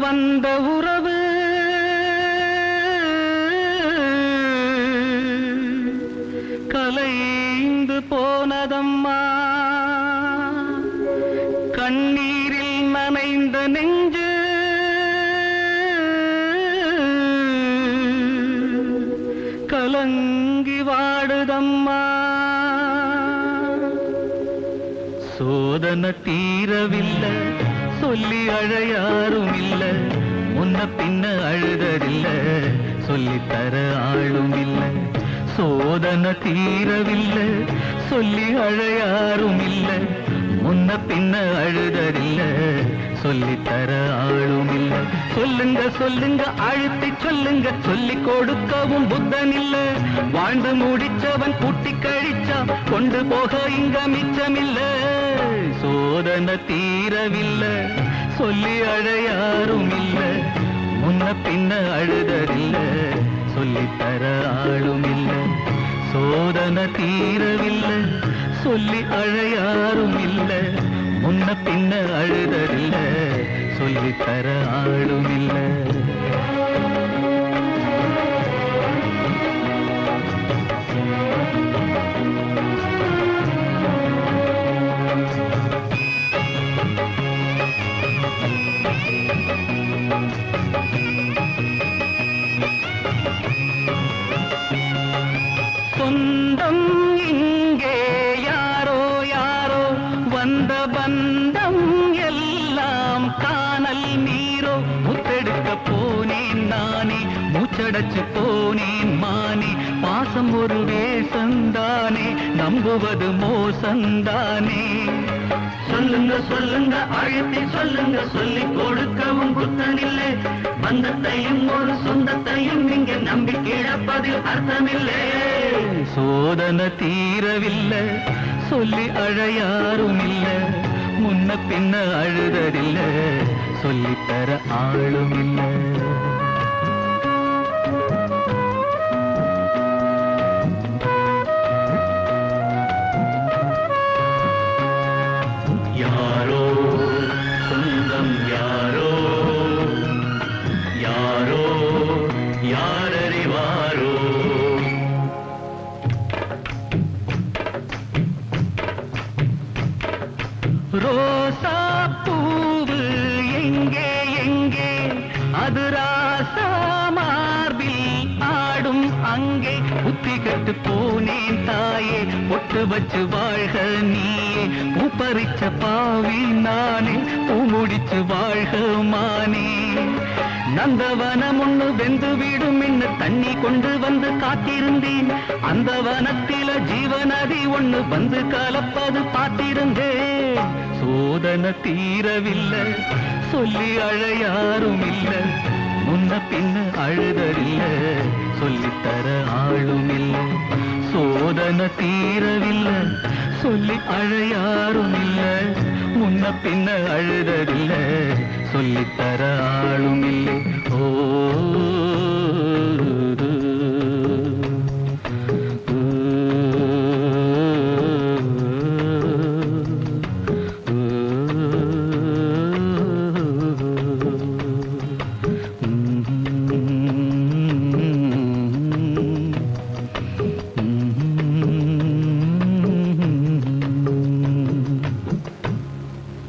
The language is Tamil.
வந்த உறவு கலைந்து போனதம்மா, கண்ணீரில் நனைந்த நெஞ்சு கலங்கி வாடுதம்மா. சோதனை தீரவில்லை, சொல்லி அழையாரும் இல்ல, முன்ன பின்ன அழுதறில்ல, சொல்லித்தர ஆளும் இல்ல. சோதனை தீரவில்லை, சொல்லி அழையாரும் இல்ல, முன்ன பின்ன அழுதறில்ல, சொல்லித்தர ஆளும் இல்ல. சொல்லுங்க சொல்லுங்க அழுத்தி சொல்லுங்க, சொல்லி கொடுக்கவும் புத்தன் இல்ல. வாழ்ந்து முடிச்சவன் கூட்டி கழிச்சா கொண்டு போக இங்க மிச்சமில்ல. சோதனை தீரவில்லை, சொல்லி அழையாரும் இல்ல, முன்ன பின்ன அழுதறில்ல, சொல்லித்தர ஆளும் இல்ல. சோதனை தீரவில்லை, சொல்லி அழையாரும் இல்ல, முன்ன பின்ன அழுதறில்ல, சொல்லித்தர ஆளும் இல்ல. சொந்தம் இங்கே யாரோ யாரோ, வந்த பந்தம் எல்லாம் காணல் நீரோ. முத்தெடுக்க போனேன் நானே, மூச்சடைச்சு போனேன் மானே. பாசம் ஒரு வேஷந்தானே, நம்புவது மோசந்தானே. சொல்லுங்க சொல்லுங்க அழுத்தி சொல்லுங்க, சொல்லி கொடுக்கவும் புத்தனில்லை. பந்தத்தையும் ஒரு சொந்தத்தையும் இங்க நம்பி கிழப்பதில் அர்த்தமில்லை. சோதனை தீரவில்லை, சொல்லி அழையாரும் இல்ல, முன்ன பின்ன அழுதறில்ல, சொல்லித்தர ஆளும் இல்ல. யாரோ சொந்தம் யாரோ, யாரோ யாரறிவாரோ. ரோசா பூவு எங்கே எங்கே, அது ராசா மார்பில் ஆடும் அங்கே. புத்தி கட்டு போனேன் தாயே, பொட்டு வச்சு வாழ்க நீயே. பூப்பறிச்ச பாவி நானே, பூ முடிச்சு வாழ்க மானே. நந்தவனம் ஒண்ணு வெந்து விடும் என்ன தண்ணி கொண்டு வந்து காத்திருந்தேன். அந்த வனத்தில ஜீவநதி ஒண்ணு வந்து கலப்பது பார்த்திருந்தேன். சோதனை தீரவில்லை, சொல்லி அழையாரும் இல்ல, முன்ன பின்ன அழுதறில்ல, சொல்லித்தர ஆளும் இல்ல. சோதனை தீரவில்லை, சொல்லி அழையாரும் இல்ல, முன்ன பின்ன அழுதறில்ல, சொல்லித்தர ஆளும் இல்லை. ஓ